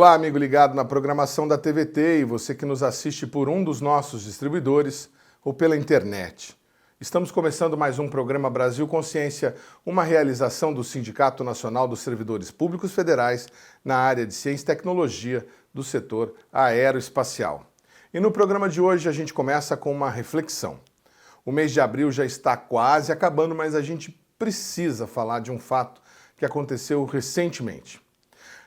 Olá, amigo ligado na programação da TVT e você que nos assiste por um dos nossos distribuidores ou pela internet. Estamos começando mais um programa Brasil Consciência, uma realização do Sindicato Nacional dos Servidores Públicos Federais na área de Ciência e Tecnologia do setor aeroespacial. E no programa de hoje a gente começa com uma reflexão. O mês de abril já está quase acabando, mas a gente precisa falar de um fato que aconteceu recentemente.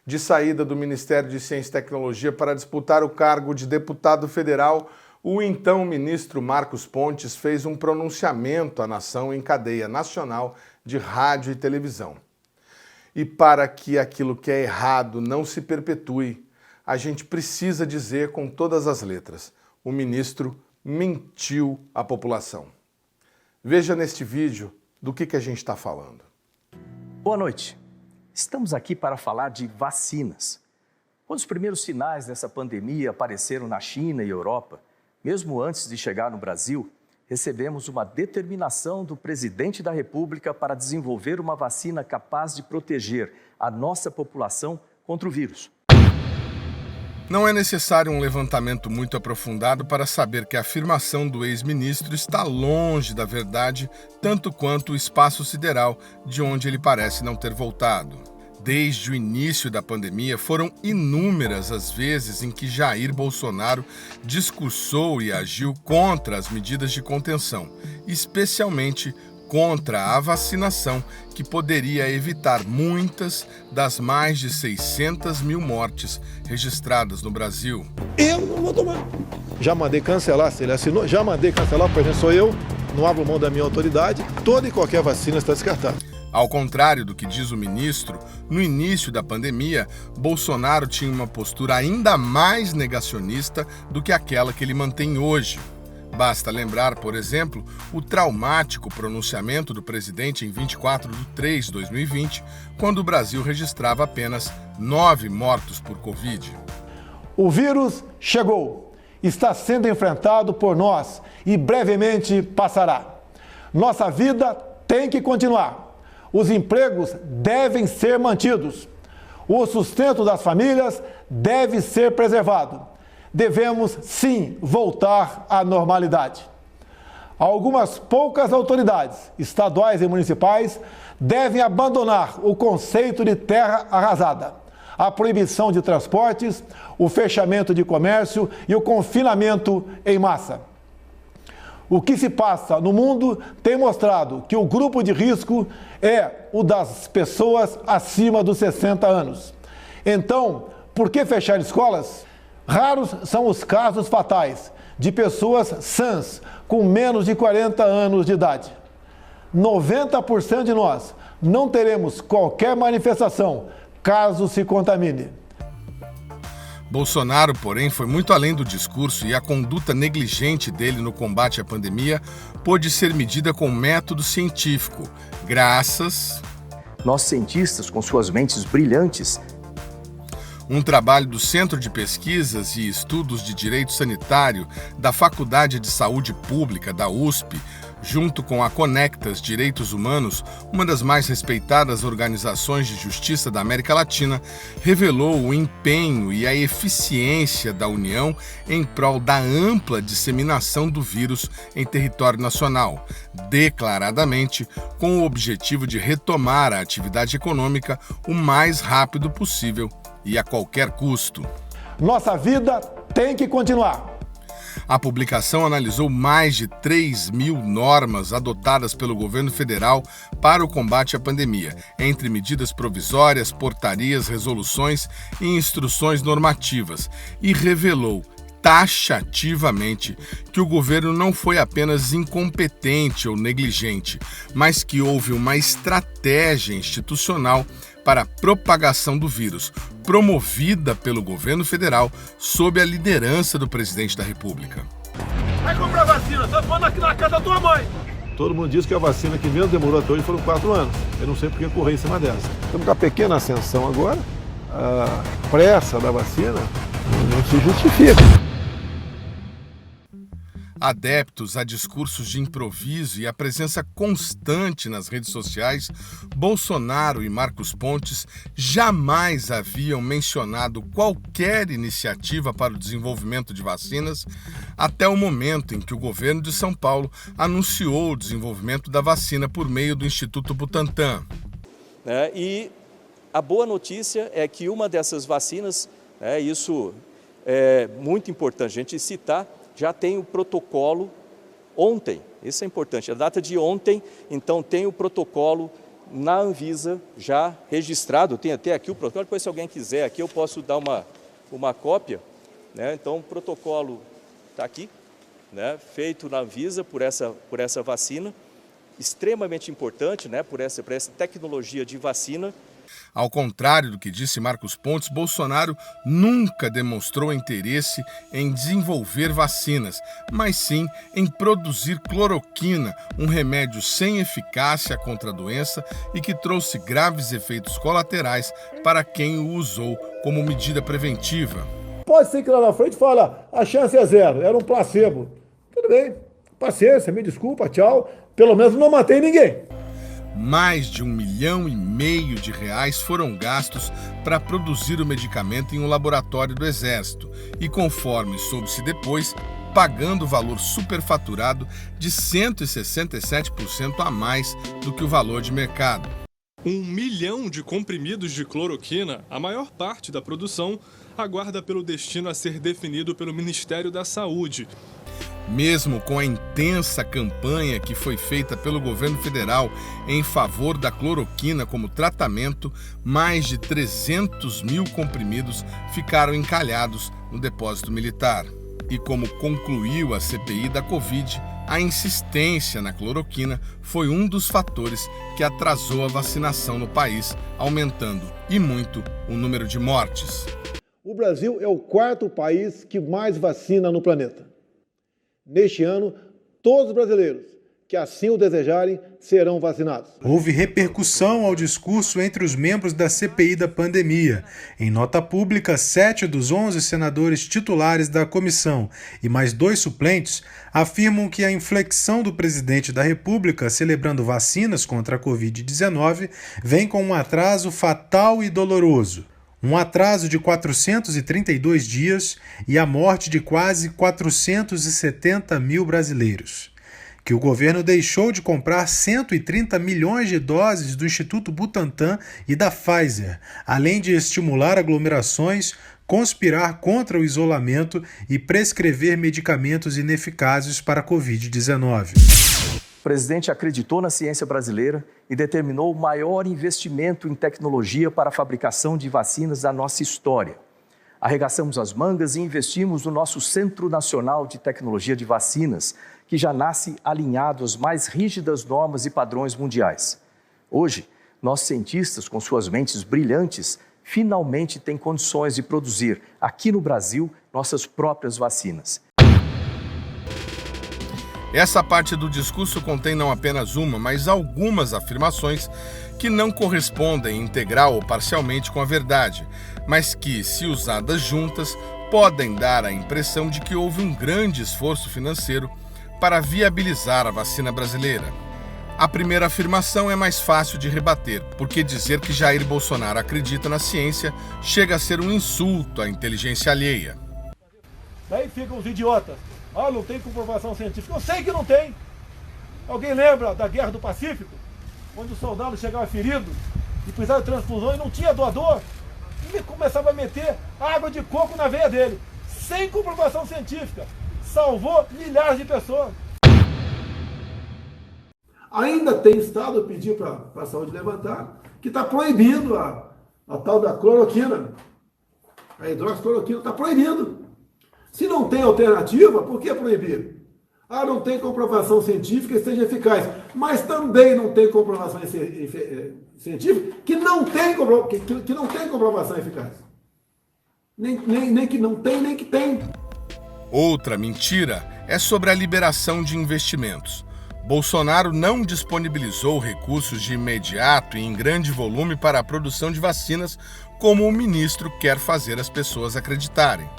De saída do Ministério de Ciência e Tecnologia para disputar o cargo de deputado federal, o então ministro Marcos Pontes fez um pronunciamento à nação em cadeia nacional de rádio e televisão. E para que aquilo que é errado não se perpetue, a gente precisa dizer com todas as letras: o ministro mentiu à população. Veja neste vídeo do que a gente está falando. Boa noite. Estamos aqui para falar de vacinas. Quando os primeiros sinais dessa pandemia apareceram na China e Europa, mesmo antes de chegar no Brasil, recebemos uma determinação do presidente da República para desenvolver uma vacina capaz de proteger a nossa população contra o vírus. Não é necessário um levantamento muito aprofundado para saber que a afirmação do ex-ministro está longe da verdade, tanto quanto o espaço sideral de onde ele parece não ter voltado. Desde o início da pandemia, foram inúmeras as vezes em que Jair Bolsonaro discursou e agiu contra as medidas de contenção, especialmente contra a vacinação, que poderia evitar muitas das mais de 600 mil mortes registradas no Brasil. Eu não vou tomar. Já mandei cancelar, se ele assinou, já mandei cancelar, por exemplo, sou eu, não abro mão da minha autoridade, toda e qualquer vacina está descartada. Ao contrário do que diz o ministro, no início da pandemia, Bolsonaro tinha uma postura ainda mais negacionista do que aquela que ele mantém hoje. Basta lembrar, por exemplo, o traumático pronunciamento do presidente em 24 de 3 de 2020, quando o Brasil registrava apenas 9 mortos por Covid. O vírus chegou, está sendo enfrentado por nós e brevemente passará. Nossa vida tem que continuar. Os empregos devem ser mantidos. O sustento das famílias deve ser preservado. Devemos, sim, voltar à normalidade. Algumas poucas autoridades, estaduais e municipais, devem abandonar o conceito de terra arrasada, a proibição de transportes, o fechamento de comércio e o confinamento em massa. O que se passa no mundo tem mostrado que o grupo de risco é o das pessoas acima dos 60 anos. Então, por que fechar escolas? Raros são os casos fatais de pessoas sãs com menos de 40 anos de idade. 90% de nós não teremos qualquer manifestação caso se contamine. Bolsonaro, porém, foi muito além do discurso e a conduta negligente dele no combate à pandemia pôde ser medida com método científico, graças... Nossos cientistas, com suas mentes brilhantes, um trabalho do Centro de Pesquisas e Estudos de Direito Sanitário da Faculdade de Saúde Pública da USP, junto com a Conectas Direitos Humanos, uma das mais respeitadas organizações de justiça da América Latina, revelou o empenho e a eficiência da União em prol da ampla disseminação do vírus em território nacional, declaradamente com o objetivo de retomar a atividade econômica o mais rápido possível e a qualquer custo. Nossa vida tem que continuar. A publicação analisou mais de 3 mil normas adotadas pelo governo federal para o combate à pandemia, entre medidas provisórias, portarias, resoluções e instruções normativas, e revelou taxativamente que o governo não foi apenas incompetente ou negligente, mas que houve uma estratégia institucional para a propagação do vírus, promovida pelo governo federal sob a liderança do presidente da República. Vai comprar vacina, tá falando aqui na casa da tua mãe. Todo mundo diz que a vacina que menos demorou até hoje foram 4 anos. Eu não sei por que correr em cima dessa. Temos uma pequena ascensão agora. A pressa da vacina não se justifica. Adeptos a discursos de improviso e a presença constante nas redes sociais, Bolsonaro e Marcos Pontes jamais haviam mencionado qualquer iniciativa para o desenvolvimento de vacinas até o momento em que o governo de São Paulo anunciou o desenvolvimento da vacina por meio do Instituto Butantan. E a boa notícia é que uma dessas vacinas, isso é muito importante a gente citar, já tem o protocolo ontem, isso é importante, a data de ontem, então tem o protocolo na Anvisa já registrado, tem até aqui o protocolo, depois se alguém quiser aqui eu posso dar uma cópia, então o protocolo está aqui, feito na Anvisa por essa vacina, extremamente importante, por essa tecnologia de vacina. Ao contrário do que disse Marcos Pontes, Bolsonaro nunca demonstrou interesse em desenvolver vacinas, mas sim em produzir cloroquina, um remédio sem eficácia contra a doença e que trouxe graves efeitos colaterais para quem o usou como medida preventiva. Pode ser que lá na frente fala, a chance é zero, era um placebo. Tudo bem, paciência, me desculpa, tchau. Pelo menos não matei ninguém. Mais de R$1,5 milhão foram gastos para produzir o medicamento em um laboratório do Exército e, conforme soube-se depois, pagando o valor superfaturado de 167% a mais do que o valor de mercado. 1 milhão de comprimidos de cloroquina, a maior parte da produção, aguarda pelo destino a ser definido pelo Ministério da Saúde. Mesmo com a intensa campanha que foi feita pelo governo federal em favor da cloroquina como tratamento, mais de 300 mil comprimidos ficaram encalhados no depósito militar. E como concluiu a CPI da Covid, a insistência na cloroquina foi um dos fatores que atrasou a vacinação no país, aumentando, e muito, o número de mortes. O Brasil é o quarto país que mais vacina no planeta. Neste ano, todos os brasileiros que assim o desejarem serão vacinados. Houve repercussão ao discurso entre os membros da CPI da pandemia. Em nota pública, 7 dos 11 senadores titulares da comissão e mais 2 suplentes afirmam que a inflexão do presidente da República celebrando vacinas contra a Covid-19 vem com um atraso fatal e doloroso. Um atraso de 432 dias e a morte de quase 470 mil brasileiros. Que o governo deixou de comprar 130 milhões de doses do Instituto Butantan e da Pfizer, além de estimular aglomerações, conspirar contra o isolamento e prescrever medicamentos ineficazes para a Covid-19. O presidente acreditou na ciência brasileira e determinou o maior investimento em tecnologia para a fabricação de vacinas da nossa história. Arregaçamos as mangas e investimos no nosso Centro Nacional de Tecnologia de Vacinas, que já nasce alinhado às mais rígidas normas e padrões mundiais. Hoje, nossos cientistas, com suas mentes brilhantes, finalmente têm condições de produzir, aqui no Brasil, nossas próprias vacinas. Essa parte do discurso contém não apenas uma, mas algumas afirmações que não correspondem integral ou parcialmente com a verdade, mas que, se usadas juntas, podem dar a impressão de que houve um grande esforço financeiro para viabilizar a vacina brasileira. A primeira afirmação é mais fácil de rebater, porque dizer que Jair Bolsonaro acredita na ciência chega a ser um insulto à inteligência alheia. Daí ficam os idiotas. Ah, não tem comprovação científica. Eu sei que não tem. Alguém lembra da Guerra do Pacífico? Onde o soldado chegava ferido e precisava de transfusão e não tinha doador? E começava a meter água de coco na veia dele. Sem comprovação científica. Salvou milhares de pessoas. Ainda tem estado, eu pedi para a saúde levantar, que está proibindo a tal da cloroquina. A hidroxicloroquina está proibindo. Se não tem alternativa, por que proibir? Ah, não tem comprovação científica que seja eficaz. Mas também não tem comprovação científica que não tem comprovação eficaz. Nem que não tem, nem que tem. Outra mentira é sobre a liberação de investimentos. Bolsonaro não disponibilizou recursos de imediato e em grande volume para a produção de vacinas, como o ministro quer fazer as pessoas acreditarem.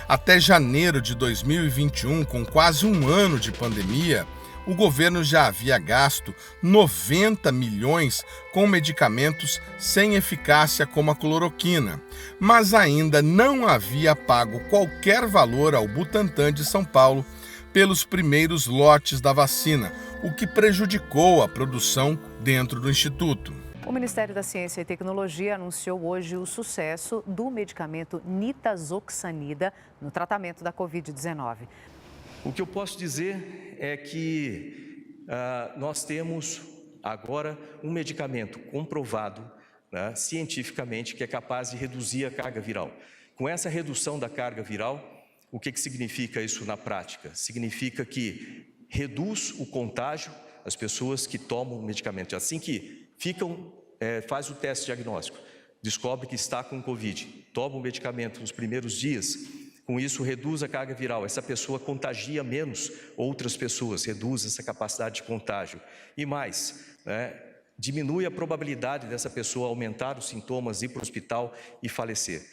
Até janeiro de 2021, com quase um ano de pandemia, o governo já havia gasto 90 milhões com medicamentos sem eficácia como a cloroquina, mas ainda não havia pago qualquer valor ao Butantan de São Paulo pelos primeiros lotes da vacina, o que prejudicou a produção dentro do Instituto. O Ministério da Ciência e Tecnologia anunciou hoje o sucesso do medicamento nitazoxanida no tratamento da Covid-19. O que eu posso dizer é que nós temos agora um medicamento comprovado, né, cientificamente, que é capaz de reduzir a carga viral. Com essa redução da carga viral, o que significa isso na prática? Significa que reduz o contágio às pessoas que tomam o medicamento. Assim que faz o teste diagnóstico, descobre que está com Covid, toma o medicamento nos primeiros dias, com isso reduz a carga viral. Essa pessoa contagia menos outras pessoas, reduz essa capacidade de contágio. E mais, diminui a probabilidade dessa pessoa aumentar os sintomas, ir para o hospital e falecer.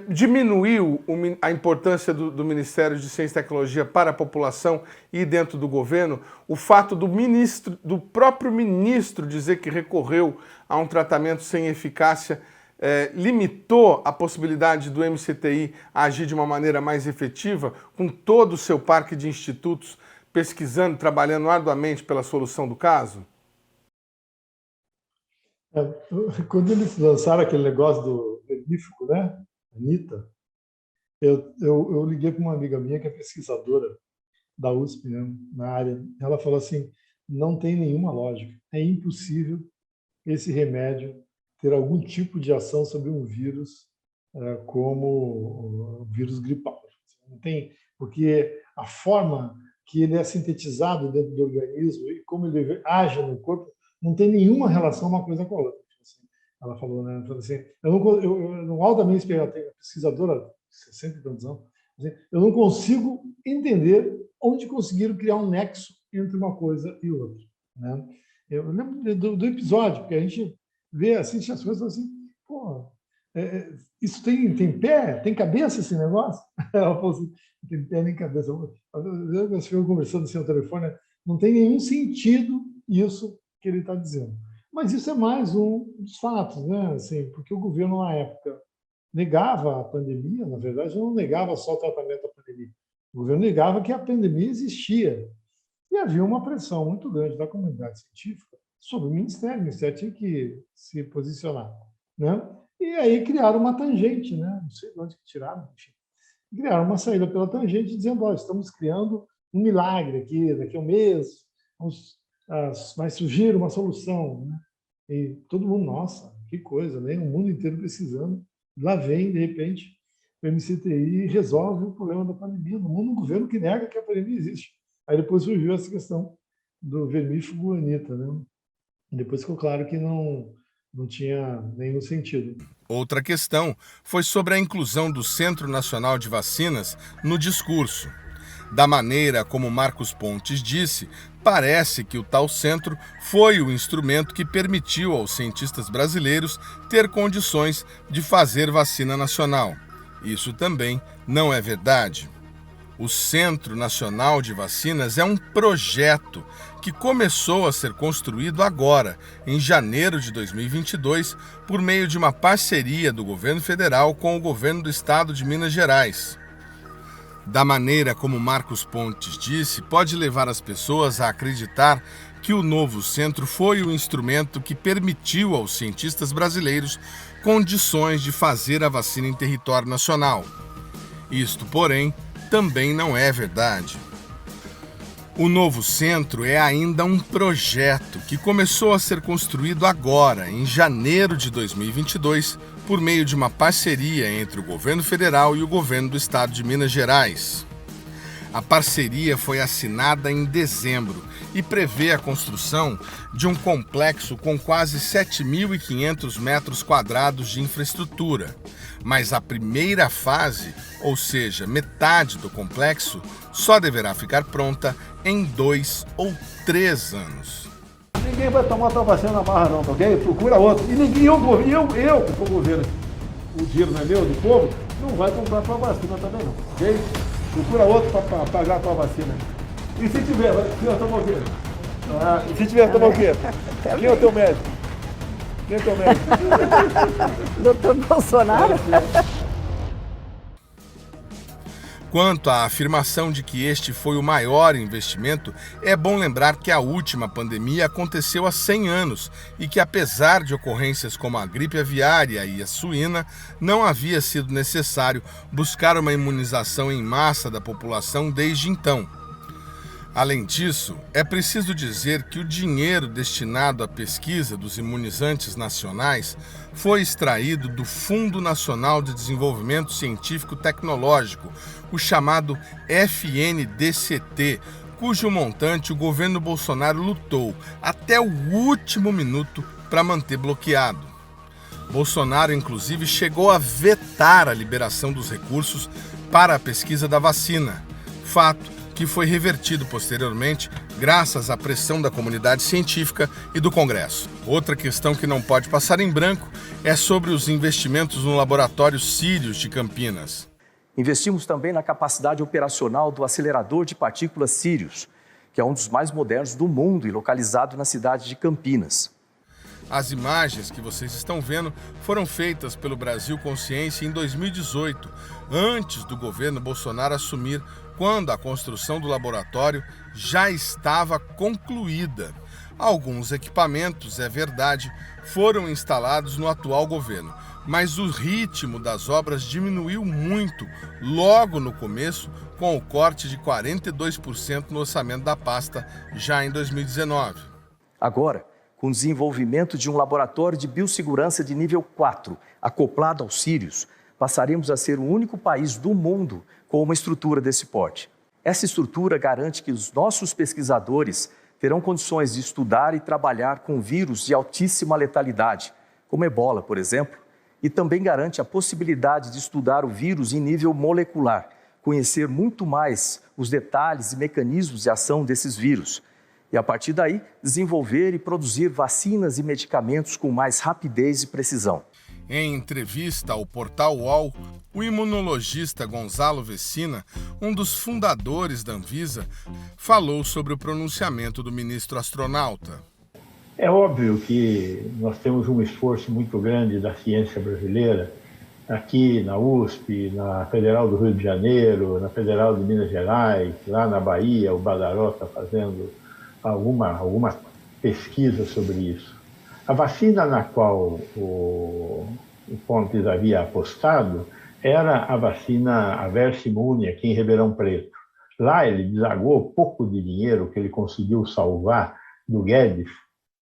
Diminuiu a importância do Ministério de Ciência e Tecnologia para a população e dentro do governo o fato do próprio ministro dizer que recorreu a um tratamento sem eficácia, limitou a possibilidade do MCTI agir de uma maneira mais efetiva, com todo o seu parque de institutos pesquisando, trabalhando arduamente pela solução do caso? Quando eles lançaram aquele negócio do vermífugo, né, Anitta, eu liguei para uma amiga minha que é pesquisadora da USP, né, na área. Ela falou assim, não tem nenhuma lógica, é impossível esse remédio ter algum tipo de ação sobre um vírus como o vírus gripal. Não tem, porque a forma que ele é sintetizado dentro do organismo e como ele age no corpo não tem nenhuma relação uma coisa com a outra. Ela falou, né? Falou assim, no alto da minha experiência, pesquisadora de 60 e tantos anos, eu não consigo entender onde conseguiram criar um nexo entre uma coisa e outra. Né? Eu lembro do episódio, porque a gente vê, assiste as coisas assim, pô, isso tem pé, tem cabeça esse negócio? Ela falou assim, não tem pé nem cabeça. Nós ficamos conversando assim ao telefone, não tem nenhum sentido isso que ele está dizendo. Mas isso é mais um dos fatos, né? Assim, porque o governo, na época, negava a pandemia, na verdade, não negava só o tratamento da pandemia. O governo negava que a pandemia existia. E havia uma pressão muito grande da comunidade científica sobre o Ministério tinha que se posicionar. Né? E aí criaram uma tangente, né? Não sei de onde tiraram, enfim. Criaram uma saída pela tangente, dizendo, ó, estamos criando um milagre aqui, daqui a um mês, vai surgir uma solução. Né? E todo mundo, nossa, que coisa, né? O mundo inteiro precisando. Lá vem, de repente, o MCTI e resolve o problema da pandemia. No mundo, um governo que nega que a pandemia existe. Aí depois surgiu essa questão do vermífugo Anitta, né? E depois ficou claro que não tinha nenhum sentido. Outra questão foi sobre a inclusão do Centro Nacional de Vacinas no discurso. Da maneira como Marcos Pontes disse, parece que o tal centro foi o instrumento que permitiu aos cientistas brasileiros ter condições de fazer vacina nacional. Isso também não é verdade. O Centro Nacional de Vacinas é um projeto que começou a ser construído agora, em janeiro de 2022, por meio de uma parceria do governo federal com o governo do estado de Minas Gerais. Da maneira como Marcos Pontes disse, pode levar as pessoas a acreditar que o novo centro foi o instrumento que permitiu aos cientistas brasileiros condições de fazer a vacina em território nacional. Isto, porém, também não é verdade. O novo centro é ainda um projeto que começou a ser construído agora, em janeiro de 2022, por meio de uma parceria entre o governo federal e o governo do estado de Minas Gerais. A parceria foi assinada em dezembro e prevê a construção de um complexo com quase 7.500 metros quadrados de infraestrutura. Mas a primeira fase, ou seja, metade do complexo, só deverá ficar pronta em 2 ou 3 anos. Ninguém vai tomar tua vacina na barra não, tá ok? Procura outro. E ninguém, eu, que sou o governo, o dinheiro não é meu, do povo, não vai comprar tua vacina também não, ok? Procura outro para pagar a tua vacina. E se tiver, vai tomar o quê? E se tiver, tomar o quê? Quem é o teu médico? Quem é o teu médico? Doutor Bolsonaro? Quanto à afirmação de que este foi o maior investimento, é bom lembrar que a última pandemia aconteceu há 100 anos e que, apesar de ocorrências como a gripe aviária e a suína, não havia sido necessário buscar uma imunização em massa da população desde então. Além disso, é preciso dizer que o dinheiro destinado à pesquisa dos imunizantes nacionais foi extraído do Fundo Nacional de Desenvolvimento Científico Tecnológico, o chamado FNDCT, cujo montante o governo Bolsonaro lutou até o último minuto para manter bloqueado. Bolsonaro, inclusive, chegou a vetar a liberação dos recursos para a pesquisa da vacina, fato que foi revertido posteriormente graças à pressão da comunidade científica e do Congresso. Outra questão que não pode passar em branco é sobre os investimentos no laboratório Sirius de Campinas. Investimos também na capacidade operacional do acelerador de partículas Sirius, que é um dos mais modernos do mundo e localizado na cidade de Campinas. As imagens que vocês estão vendo foram feitas pelo Brasil Consciência em 2018, antes do governo Bolsonaro assumir, quando a construção do laboratório já estava concluída. Alguns equipamentos, é verdade, foram instalados no atual governo, mas o ritmo das obras diminuiu muito logo no começo, com o corte de 42% no orçamento da pasta já em 2019. Agora, com o desenvolvimento de um laboratório de biossegurança de nível 4, acoplado ao Sirius, passaremos a ser o único país do mundo com uma estrutura desse porte. Essa estrutura garante que os nossos pesquisadores terão condições de estudar e trabalhar com vírus de altíssima letalidade, como Ebola, por exemplo, e também garante a possibilidade de estudar o vírus em nível molecular, conhecer muito mais os detalhes e mecanismos de ação desses vírus, e a partir daí desenvolver e produzir vacinas e medicamentos com mais rapidez e precisão. Em entrevista ao portal UOL, o imunologista Gonzalo Vecina, um dos fundadores da Anvisa, falou sobre o pronunciamento do ministro astronauta. É óbvio que nós temos um esforço muito grande da ciência brasileira, aqui na USP, na Federal do Rio de Janeiro, na Federal de Minas Gerais, lá na Bahia, o Badaró está fazendo alguma pesquisa sobre isso. A vacina na qual o Pontes havia apostado era a vacina a Versimune, aqui em Ribeirão Preto. Lá ele desagou pouco de dinheiro que ele conseguiu salvar do Guedes,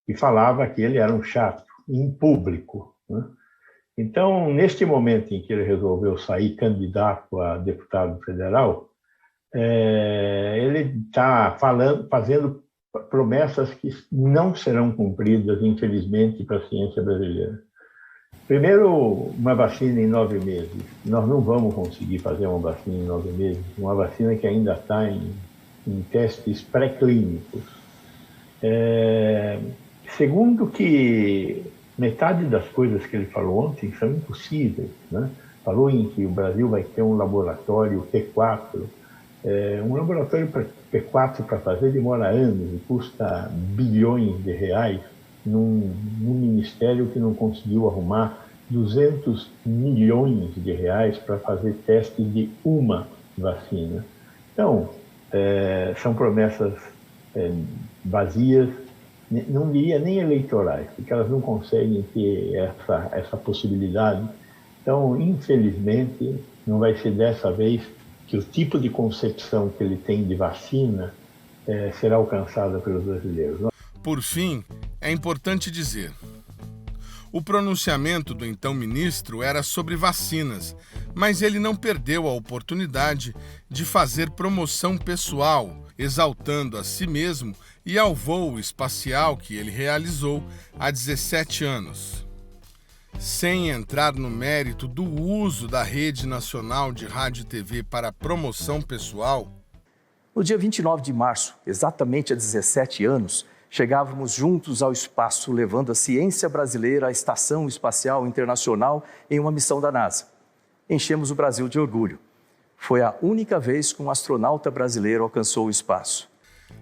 e falava que ele era um chato, em público, né? Então, neste momento em que ele resolveu sair candidato a deputado federal, ele está fazendo promessas que não serão cumpridas, infelizmente, para a ciência brasileira. Primeiro, uma vacina em 9 meses. Nós não vamos conseguir fazer uma vacina em 9 meses, uma vacina que ainda está em testes pré-clínicos. Segundo, que metade das coisas que ele falou ontem são impossíveis, né? Falou em que o Brasil vai ter um laboratório P4. Um laboratório P4 para fazer demora anos e custa bilhões de reais num ministério que não conseguiu arrumar 200 milhões de reais para fazer teste de uma vacina. Então, são promessas vazias, não diria nem eleitorais, porque elas não conseguem ter essa possibilidade. Então, infelizmente, não vai ser dessa vez que o tipo de concepção que ele tem de vacina será alcançada pelos brasileiros. Por fim, é importante dizer, o pronunciamento do então ministro era sobre vacinas, mas ele não perdeu a oportunidade de fazer promoção pessoal, exaltando a si mesmo e ao voo espacial que ele realizou há 17 anos. Sem entrar no mérito do uso da Rede Nacional de Rádio e TV para promoção pessoal, no dia 29 de março, exatamente há 17 anos, chegávamos juntos ao espaço, levando a ciência brasileira à Estação Espacial Internacional em uma missão da NASA. enchemos o Brasil de orgulho. Foi a única vez que um astronauta brasileiro alcançou o espaço.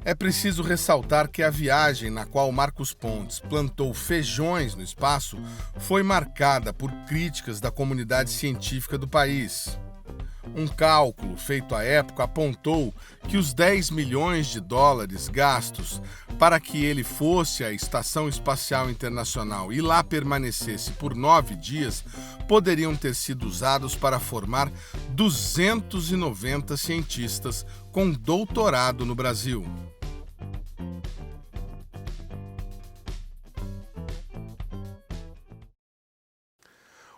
É preciso ressaltar que a viagem na qual Marcos Pontes plantou feijões no espaço foi marcada por críticas da comunidade científica do país. Um cálculo feito à época apontou que os 10 milhões de dólares gastos para que ele fosse à Estação Espacial Internacional e lá permanecesse por 9 dias poderiam ter sido usados para formar 290 cientistas com doutorado no Brasil.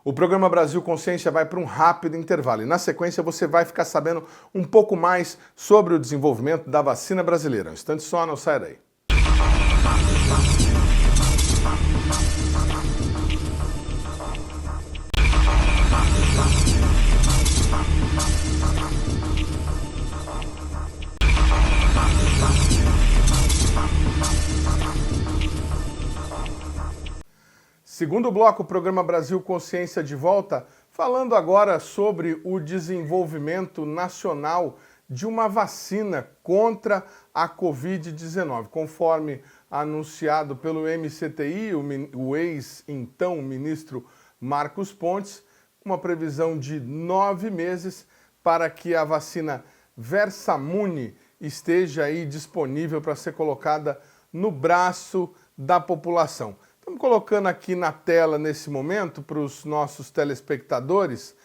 O programa Brasil Consciência vai para um rápido intervalo e, na sequência, você vai ficar sabendo um pouco mais sobre o desenvolvimento da vacina brasileira. Um instante só, não sai daí. Segundo bloco, o programa Brasil Consciência de volta, falando agora sobre o desenvolvimento nacional de uma vacina contra a Covid-19. Conforme anunciado pelo MCTI, o ex-então ministro Marcos Pontes, uma previsão de 9 meses para que a vacina Versamune esteja aí disponível para ser colocada no braço da população. Estamos colocando aqui na tela, nesse momento, para os nossos telespectadores,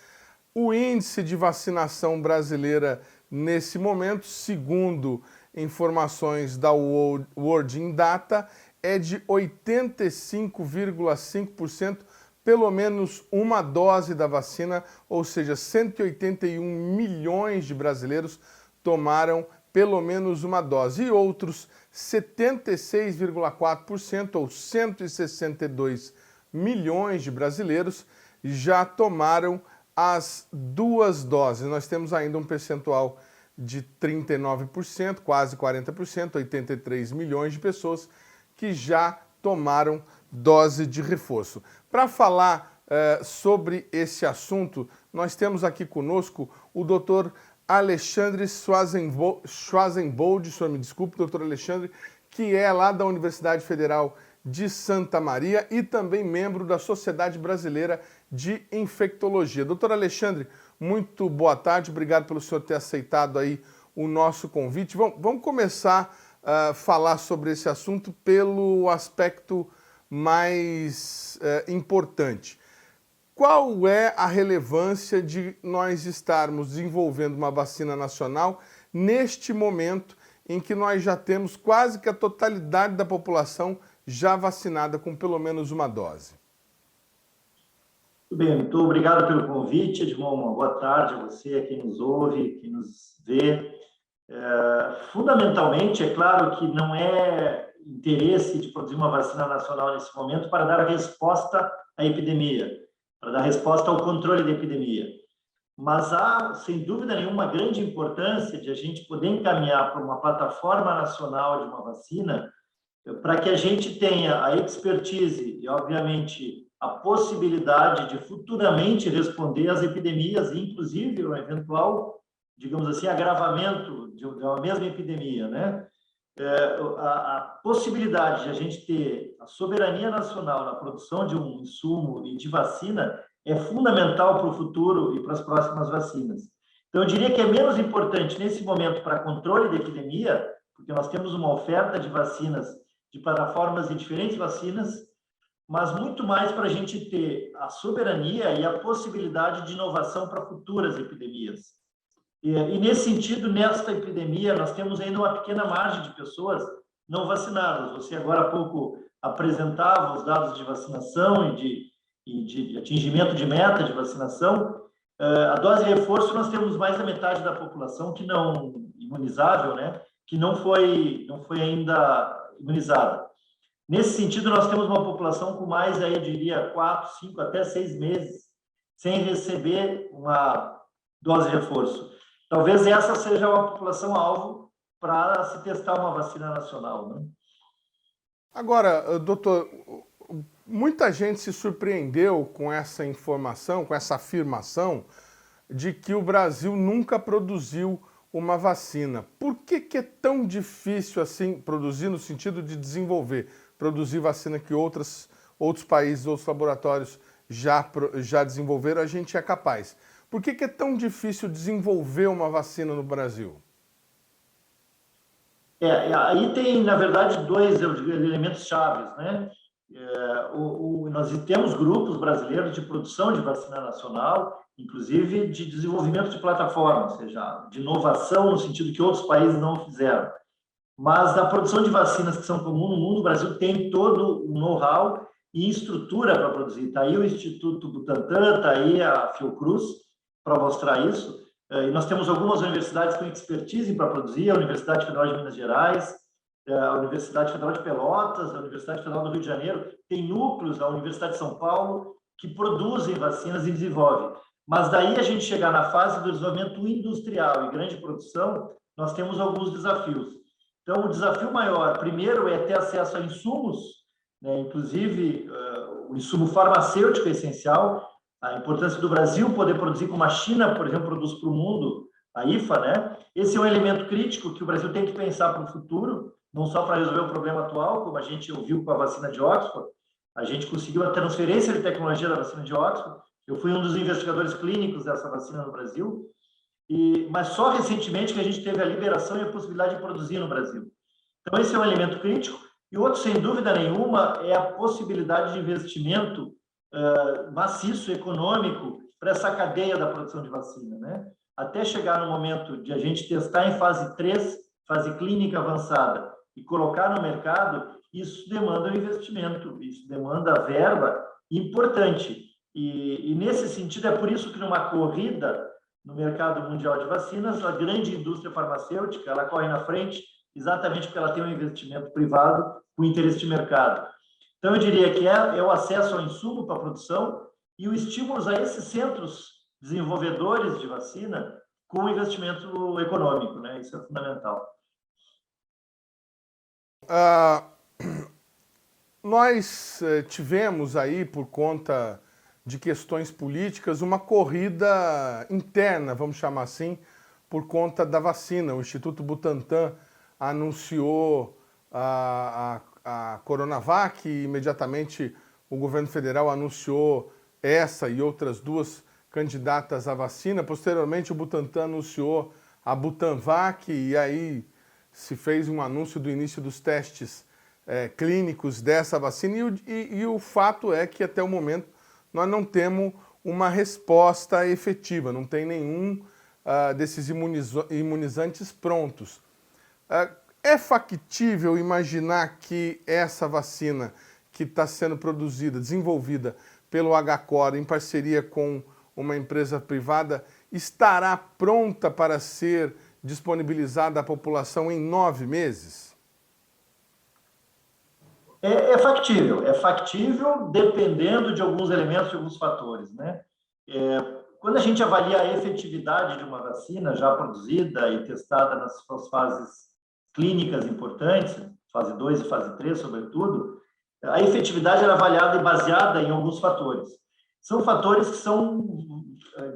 o índice de vacinação brasileira nesse momento, segundo informações da World in Data, é de 85,5%, pelo menos uma dose da vacina, ou seja, 181 milhões de brasileiros tomaram pelo menos uma dose, e outros 76,4%, ou 162 milhões de brasileiros, já tomaram as 2 doses. Nós temos ainda um percentual de 39%, quase 40%, 83 milhões de pessoas que já tomaram dose de reforço. Para falar sobre esse assunto, nós temos aqui conosco o doutor Alexandre Schwarzenbold, o senhor me desculpe, doutor Alexandre, que é lá da Universidade Federal de Santa Maria e também membro da Sociedade Brasileira de Infectologia. Doutor Alexandre, muito boa tarde, obrigado pelo senhor ter aceitado aí o nosso convite. Vamos começar a falar sobre esse assunto pelo aspecto mais importante. Qual é a relevância de nós estarmos desenvolvendo uma vacina nacional neste momento em que nós já temos quase que a totalidade da população já vacinada com pelo menos uma dose? Tudo bem, muito obrigado pelo convite, Edmond. Uma boa tarde a você, quem nos ouve, quem nos vê. Fundamentalmente, é claro que não é interesse de produzir uma vacina nacional nesse momento para dar a resposta à epidemia, para dar resposta ao controle da epidemia. Mas há, sem dúvida nenhuma, grande importância de a gente poder encaminhar para uma plataforma nacional de uma vacina para que a gente tenha a expertise e, obviamente, a possibilidade de futuramente responder às epidemias, inclusive o eventual, digamos assim, agravamento de uma mesma epidemia, né? A possibilidade de a gente ter a soberania nacional na produção de um insumo e de vacina é fundamental para o futuro e para as próximas vacinas. Então, eu diria que é menos importante nesse momento para controle da epidemia, porque nós temos uma oferta de vacinas, de plataformas de diferentes vacinas, mas muito mais para a gente ter a soberania e a possibilidade de inovação para futuras epidemias. E nesse sentido, nesta epidemia, nós temos ainda uma pequena margem de pessoas não vacinadas. Você agora há pouco apresentava os dados de vacinação e de atingimento de meta de vacinação. A dose de reforço, nós temos mais da metade da população que não imunizável, né? Que não foi ainda imunizada. Nesse sentido, nós temos uma população com mais, aí, eu diria, 4, 5, até 6 meses sem receber uma dose de reforço. Talvez essa seja uma população-alvo para se testar uma vacina nacional, né? Agora, doutor, muita gente se surpreendeu com essa informação, com essa afirmação de que o Brasil nunca produziu uma vacina. Por que é tão difícil assim produzir no sentido de desenvolver, produzir vacina que outros países, outros laboratórios já desenvolveram, a gente é capaz? Por que é tão difícil desenvolver uma vacina no Brasil? Aí tem, na verdade, dois elementos chaves, né? Nós temos grupos brasileiros de produção de vacina nacional, inclusive de desenvolvimento de plataforma, ou seja, de inovação no sentido que outros países não fizeram. Mas a produção de vacinas que são comuns no mundo, o Brasil tem todo o know-how e estrutura para produzir. Está aí o Instituto Butantan, está aí a Fiocruz para mostrar isso. E nós temos algumas universidades com expertise para produzir, a Universidade Federal de Minas Gerais, a Universidade Federal de Pelotas, a Universidade Federal do Rio de Janeiro, tem núcleos da Universidade de São Paulo que produzem vacinas e desenvolvem. Mas daí a gente chegar na fase do desenvolvimento industrial e grande produção, nós temos alguns desafios. Então, o desafio maior, primeiro, é ter acesso a insumos, né? Inclusive o insumo farmacêutico é essencial, a importância do Brasil poder produzir como a China, por exemplo, produz para o mundo, a IFA, né? Esse é um elemento crítico que o Brasil tem que pensar para o futuro, não só para resolver o problema atual, como a gente ouviu com a vacina de Oxford, a gente conseguiu a transferência de tecnologia da vacina de Oxford. Eu fui um dos investigadores clínicos dessa vacina no Brasil, mas só recentemente que a gente teve a liberação e a possibilidade de produzir no Brasil. Então, esse é um elemento crítico. E outro, sem dúvida nenhuma, é a possibilidade de investimento maciço, econômico, para essa cadeia da produção de vacina, né? Até chegar no momento de a gente testar em fase 3, fase clínica avançada, e colocar no mercado, isso demanda um investimento, isso demanda verba importante. E nesse sentido, é por isso que numa corrida no mercado mundial de vacinas, a grande indústria farmacêutica, ela corre na frente exatamente porque ela tem um investimento privado com interesse de mercado. Então, eu diria que é o acesso ao insumo para a produção e o estímulo a esses centros desenvolvedores de vacina com investimento econômico, né? Isso é fundamental. Nós tivemos aí, por conta de questões políticas, uma corrida interna, vamos chamar assim, por conta da vacina. O Instituto Butantan anunciou a Coronavac e imediatamente o governo federal anunciou essa e outras duas candidatas à vacina. Posteriormente, o Butantan anunciou a Butanvac e aí se fez um anúncio do início dos testes clínicos dessa vacina e o fato é que até o momento nós não temos uma resposta efetiva, não tem nenhum desses imunizantes prontos. É factível imaginar que essa vacina que está sendo produzida, desenvolvida pelo HCOR em parceria com uma empresa privada, estará pronta para ser disponibilizada à população em 9 meses? É factível dependendo de alguns elementos, de alguns fatores, né? Quando a gente avalia a efetividade de uma vacina já produzida e testada nas suas fases clínicas importantes, fase 2 e fase 3, sobretudo, a efetividade era avaliada e baseada em alguns fatores. São fatores que são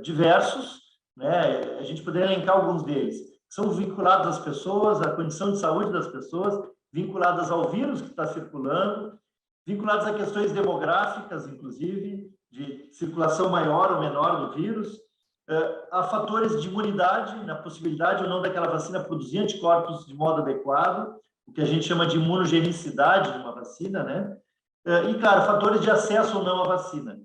diversos, né? A gente poderia elencar alguns deles. São vinculados às pessoas, à condição de saúde das pessoas, vinculadas ao vírus que está circulando, vinculadas a questões demográficas, inclusive, de circulação maior ou menor do vírus, a fatores de imunidade, na possibilidade ou não daquela vacina produzir anticorpos de modo adequado, o que a gente chama de imunogenicidade de uma vacina, né? E, claro, fatores de acesso ou não à vacina.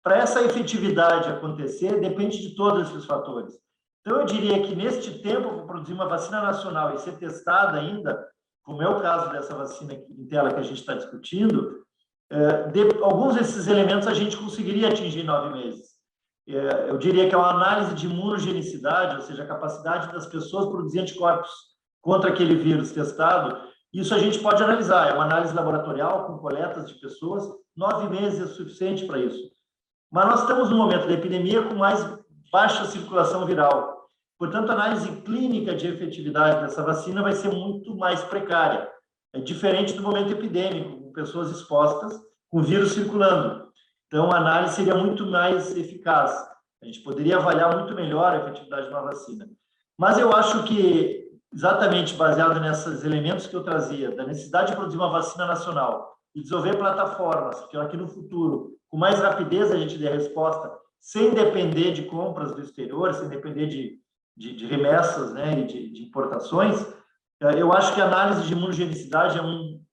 Para essa efetividade acontecer, depende de todos esses fatores. Então, eu diria que, neste tempo, para produzir uma vacina nacional e ser testada ainda, como é o caso dessa vacina em tela que a gente está discutindo, alguns desses elementos a gente conseguiria atingir em 9 meses. Eu diria que é uma análise de imunogenicidade, ou seja, a capacidade das pessoas produzir anticorpos contra aquele vírus testado. Isso a gente pode analisar, é uma análise laboratorial com coletas de pessoas, 9 meses é suficiente para isso. Mas nós estamos num momento da epidemia com mais baixa circulação viral. Portanto, a análise clínica de efetividade dessa vacina vai ser muito mais precária. É diferente do momento epidêmico, com pessoas expostas, com vírus circulando. Então, a análise seria muito mais eficaz. A gente poderia avaliar muito melhor a efetividade de uma vacina. Mas eu acho que, exatamente baseado nesses elementos que eu trazia, da necessidade de produzir uma vacina nacional e desenvolver plataformas que aqui no futuro, com mais rapidez, a gente dê a resposta, sem depender de compras do exterior, sem depender de remessas, né, e de importações, eu acho que a análise de imunogenicidade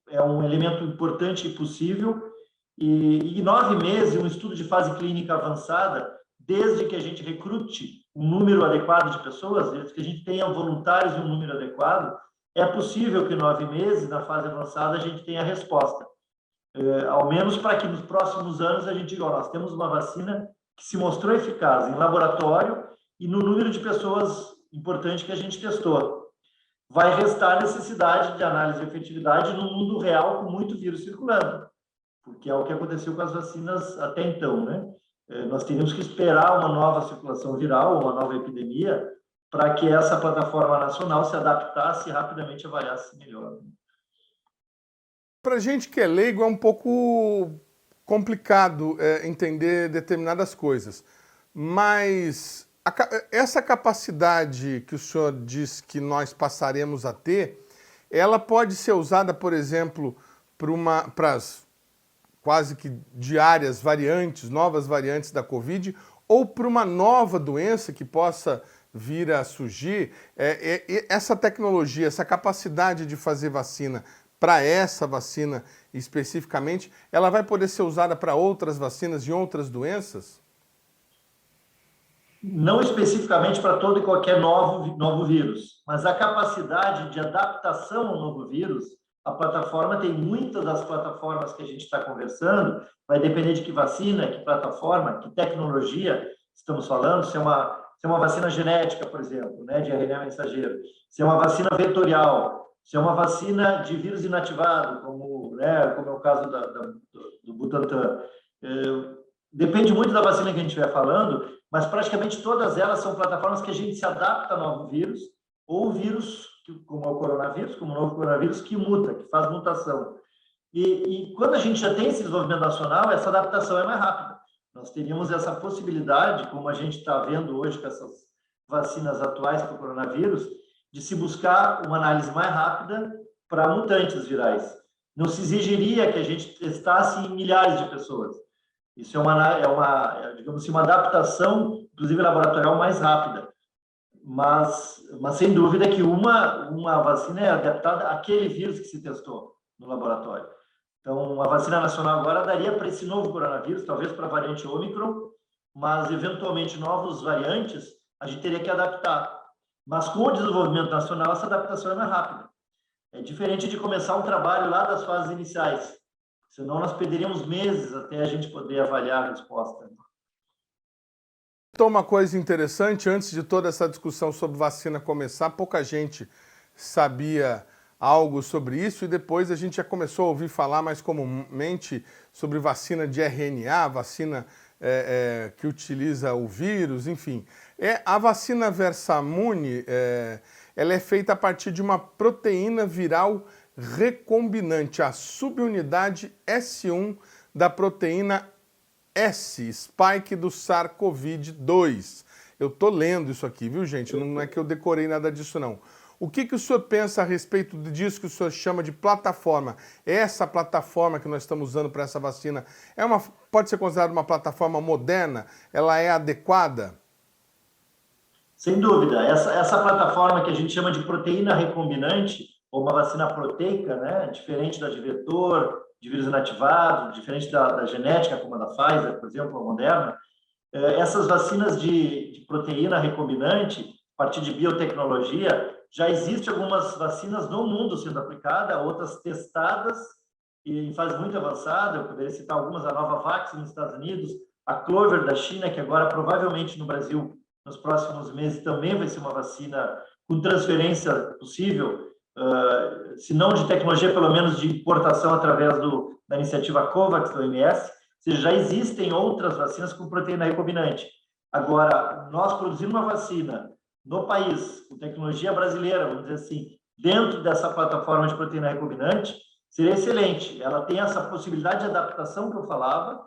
é um elemento importante e possível, e em 9 meses, um estudo de fase clínica avançada, desde que a gente recrute um número adequado de pessoas, desde que a gente tenha voluntários e um número adequado, é possível que em 9 meses, na fase avançada, a gente tenha a resposta. Ao menos para que nos próximos anos a gente diga, nós temos uma vacina que se mostrou eficaz em laboratório e no número de pessoas importante que a gente testou. Vai restar a necessidade de análise de efetividade no mundo real com muito vírus circulando, porque é o que aconteceu com as vacinas até então, né? Nós teríamos que esperar uma nova circulação viral, uma nova epidemia, para que essa plataforma nacional se adaptasse e rapidamente avaliasse melhor. Para a gente que é leigo, é um pouco complicado entender determinadas coisas, mas essa capacidade que o senhor diz que nós passaremos a ter, ela pode ser usada, por exemplo, para as quase que diárias variantes, novas variantes da Covid, ou para uma nova doença que possa vir a surgir. Essa tecnologia, essa capacidade de fazer vacina para essa vacina especificamente, ela vai poder ser usada para outras vacinas e outras doenças? Não especificamente para todo e qualquer novo vírus, mas a capacidade de adaptação ao novo vírus. A plataforma tem muitas das plataformas que a gente está conversando, vai depender de que vacina, que plataforma, que tecnologia estamos falando, se é uma vacina genética, por exemplo, né, de RNA mensageiro, se é uma vacina vetorial, se é uma vacina de vírus inativado, como é o caso do Butantan. Depende muito da vacina que a gente estiver falando, mas praticamente todas elas são plataformas que a gente se adapta a novo vírus, ou vírus como é o coronavírus, como o novo coronavírus, que muta, que faz mutação. E quando a gente já tem esse desenvolvimento nacional, essa adaptação é mais rápida. Nós teríamos essa possibilidade, como a gente está vendo hoje com essas vacinas atuais para o coronavírus, de se buscar uma análise mais rápida para mutantes virais. Não se exigiria que a gente testasse em milhares de pessoas. Isso digamos assim, uma adaptação, inclusive laboratorial, mais rápida. Mas sem dúvida que uma vacina é adaptada àquele vírus que se testou no laboratório. Então, a vacina nacional agora daria para esse novo coronavírus, talvez para a variante Ômicron, mas, eventualmente, novos variantes, a gente teria que adaptar. Mas, com o desenvolvimento nacional, essa adaptação é mais rápida. É diferente de começar um trabalho lá das fases iniciais. Senão, nós perderíamos meses até a gente poder avaliar a resposta. Então, uma coisa interessante, antes de toda essa discussão sobre vacina começar, pouca gente sabia algo sobre isso e depois a gente já começou a ouvir falar mais comumente sobre vacina de RNA, vacina que utiliza o vírus, enfim. A vacina Versamune, ela é feita a partir de uma proteína viral recombinante, a subunidade S1 da proteína S, spike do SARS-CoV-2. Eu estou lendo isso aqui, viu, gente? Não é que eu decorei nada disso, não. O que o senhor pensa a respeito disso que o senhor chama de plataforma? Essa plataforma que nós estamos usando para essa vacina pode ser considerada uma plataforma moderna? Ela é adequada? Sem dúvida. Essa plataforma que a gente chama de proteína recombinante, ou uma vacina proteica, né, diferente da de vetor, de vírus inativado, diferente da genética, como a da Pfizer, por exemplo, a Moderna, essas vacinas de proteína recombinante, a partir de biotecnologia, já existem algumas vacinas no mundo sendo aplicadas, outras testadas e em fase muito avançada. Eu poderia citar algumas, a Novavax nos Estados Unidos, a Clover da China, que agora provavelmente no Brasil, nos próximos meses, também vai ser uma vacina com transferência possível, se não de tecnologia, pelo menos de importação através da iniciativa COVAX do OMS. Ou seja, já existem outras vacinas com proteína recombinante. Agora, nós produzimos uma vacina no país, com tecnologia brasileira, vamos dizer assim, dentro dessa plataforma de proteína recombinante, seria excelente. Ela tem essa possibilidade de adaptação que eu falava,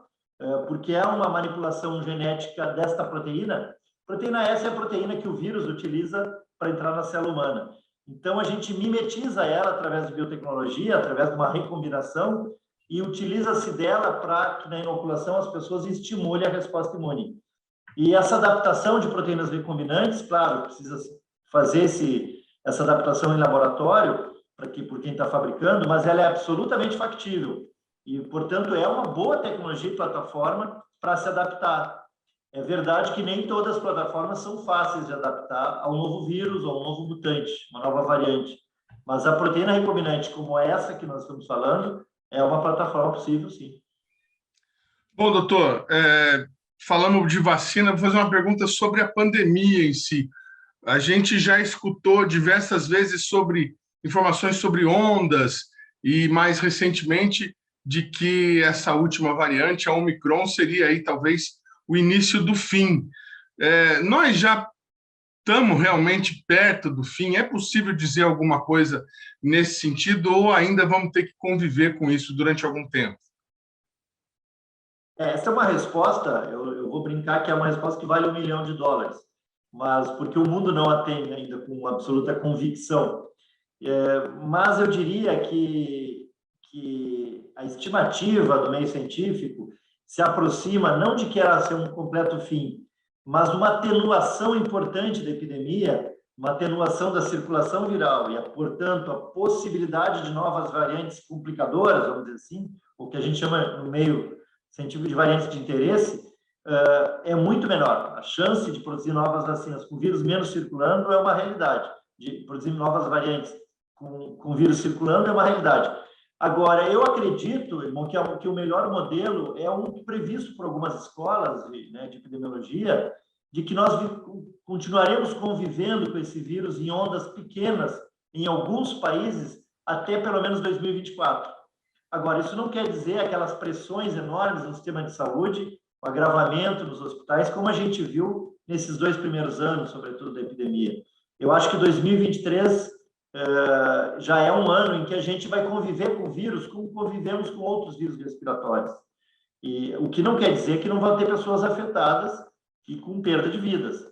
porque é uma manipulação genética desta proteína. Proteína S é a proteína que o vírus utiliza para entrar na célula humana. Então, a gente mimetiza ela através de biotecnologia, através de uma recombinação, e utiliza-se dela para que na inoculação as pessoas estimulem a resposta imune. E essa adaptação de proteínas recombinantes, claro, precisa fazer essa adaptação em laboratório por quem está fabricando, mas ela é absolutamente factível. E, portanto, é uma boa tecnologia e plataforma para se adaptar. É verdade que nem todas as plataformas são fáceis de adaptar ao novo vírus, ou ao novo mutante, uma nova variante. Mas a proteína recombinante, como essa que nós estamos falando, é uma plataforma possível, sim. Bom, doutor, falando de vacina, vou fazer uma pergunta sobre a pandemia em si. A gente já escutou diversas vezes sobre informações sobre ondas e, mais recentemente, de que essa última variante, a Omicron, seria aí talvez o início do fim. Nós já estamos realmente perto do fim? É possível dizer alguma coisa nesse sentido ou ainda vamos ter que conviver com isso durante algum tempo? Essa é uma resposta, eu vou brincar que é uma resposta que vale $1 milhão, mas porque o mundo não a tem ainda com absoluta convicção. Mas eu diria que a estimativa do meio científico se aproxima não de que ela seja um completo fim, mas de uma atenuação importante da epidemia, uma atenuação da circulação viral e, portanto, a possibilidade de novas variantes complicadoras, vamos dizer assim, o que a gente chama no meio científico de variantes de interesse, é muito menor. A chance de produzir novas vacinas com vírus menos circulando é uma realidade. De produzir novas variantes com vírus circulando é uma realidade. Agora, eu acredito, irmão, que o melhor modelo é um previsto por algumas escolas de epidemiologia, de que nós continuaremos convivendo com esse vírus em ondas pequenas em alguns países até pelo menos 2024. Agora, isso não quer dizer aquelas pressões enormes no sistema de saúde, o agravamento nos hospitais, como a gente viu nesses 2 primeiros anos, sobretudo da epidemia. Eu acho que 2023 já é um ano em que a gente vai conviver com o vírus como convivemos com outros vírus respiratórios. E o que não quer dizer que não vão ter pessoas afetadas e com perda de vidas.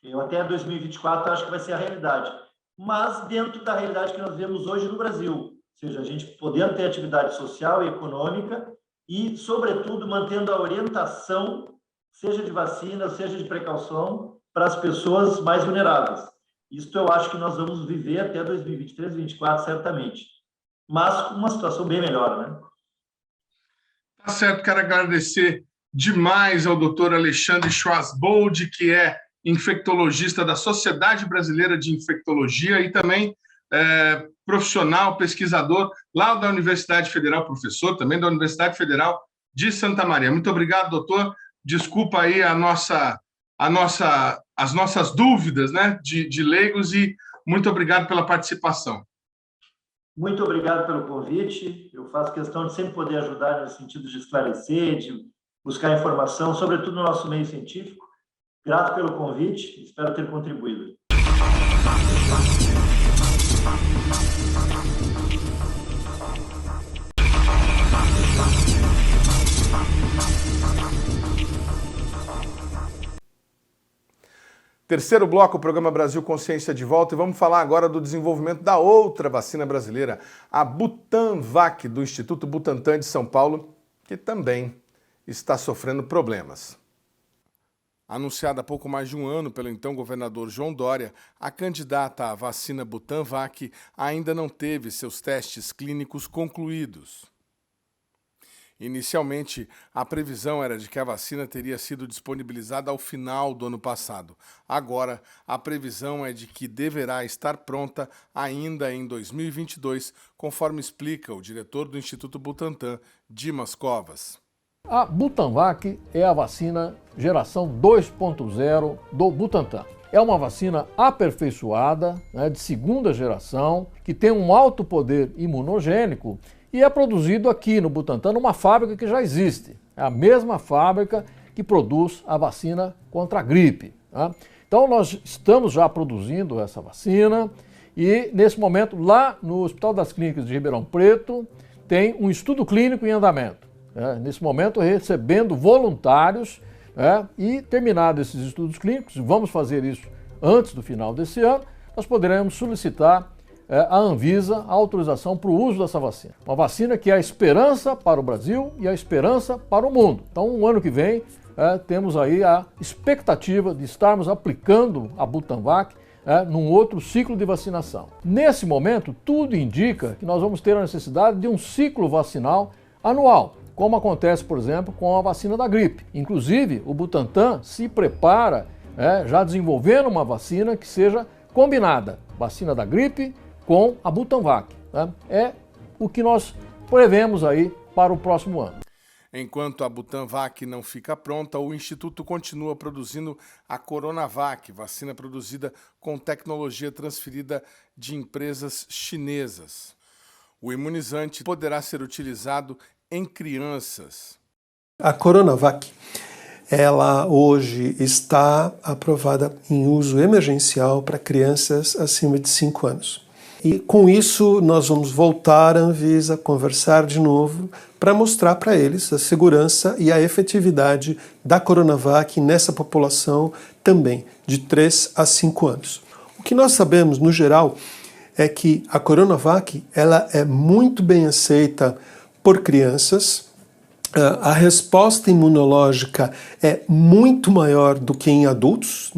Eu até 2024 acho que vai ser a realidade. Mas dentro da realidade que nós vemos hoje no Brasil, ou seja, a gente podendo ter atividade social e econômica e, sobretudo, mantendo a orientação, seja de vacina, seja de precaução, para as pessoas mais vulneráveis. Isso eu acho que nós vamos viver até 2023, 2024, certamente. Mas com uma situação bem melhor, né? Tá certo, quero agradecer demais ao doutor Alexandre Schwarzbold, que é infectologista da Sociedade Brasileira de Infectologia e também profissional, pesquisador lá da Universidade Federal, professor também da Universidade Federal de Santa Maria. Muito obrigado, doutor. Desculpa aí as nossas dúvidas, né, de leigos, e muito obrigado pela participação. Muito obrigado pelo convite. Eu faço questão de sempre poder ajudar no sentido de esclarecer, de buscar informação, sobretudo no nosso meio científico. Grato pelo convite, espero ter contribuído. Terceiro bloco, o programa Brasil Consciência de volta, e vamos falar agora do desenvolvimento da outra vacina brasileira, a Butanvac, do Instituto Butantan de São Paulo, que também está sofrendo problemas. Anunciada há pouco mais de um ano pelo então governador João Dória, a candidata à vacina Butanvac ainda não teve seus testes clínicos concluídos. Inicialmente, a previsão era de que a vacina teria sido disponibilizada ao final do ano passado. Agora, a previsão é de que deverá estar pronta ainda em 2022, conforme explica o diretor do Instituto Butantan, Dimas Covas. A Butanvac é a vacina geração 2.0 do Butantan. É uma vacina aperfeiçoada, de segunda geração, que tem um alto poder imunogênico e é produzido aqui no Butantan, numa fábrica que já existe. É a mesma fábrica que produz a vacina contra a gripe. Então nós estamos já produzindo essa vacina e, nesse momento, lá no Hospital das Clínicas de Ribeirão Preto, tem um estudo clínico em andamento. nesse momento recebendo voluntários, e terminados esses estudos clínicos, vamos fazer isso antes do final desse ano, nós poderemos solicitar à Anvisa a autorização para o uso dessa vacina. Uma vacina que é a esperança para o Brasil e a esperança para o mundo. Então, no ano que vem, temos aí a expectativa de estarmos aplicando a Butanvac num outro ciclo de vacinação. Nesse momento, tudo indica que nós vamos ter a necessidade de um ciclo vacinal anual, como acontece, por exemplo, com a vacina da gripe. Inclusive, o Butantan se prepara, já desenvolvendo uma vacina que seja combinada, vacina da gripe com a Butanvac. É o que nós prevemos aí para o próximo ano. Enquanto a Butanvac não fica pronta, o Instituto continua produzindo a Coronavac, vacina produzida com tecnologia transferida de empresas chinesas. O imunizante poderá ser utilizado em crianças. A Coronavac, ela hoje está aprovada em uso emergencial para crianças acima de 5 anos. E com isso nós vamos voltar à Anvisa, conversar de novo, para mostrar para eles a segurança e a efetividade da Coronavac nessa população também, de 3 a 5 anos. O que nós sabemos, no geral, é que a Coronavac ela é muito bem aceita por crianças. A resposta imunológica é muito maior do que em adultos,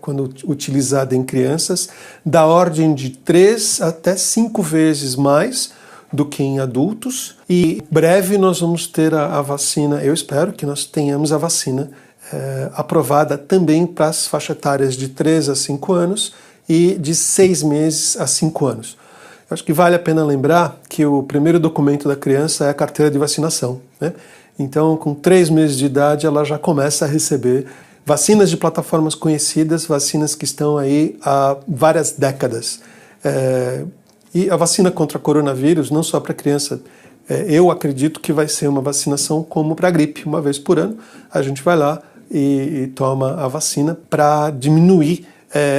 quando utilizada em crianças, da ordem de 3 até 5 vezes mais do que em adultos. E em breve nós vamos ter a vacina, eu espero que nós tenhamos a vacina aprovada também para as faixas etárias de 3 a 5 anos e de 6 meses a 5 anos. Eu acho que vale a pena lembrar que o primeiro documento da criança é a carteira de vacinação, né? Então, com 3 meses de idade, ela já começa a receber vacinas de plataformas conhecidas, vacinas que estão aí há várias décadas. E a vacina contra coronavírus, não só para criança, eu acredito que vai ser uma vacinação como para a gripe. Uma vez por ano, a gente vai lá e toma a vacina para diminuir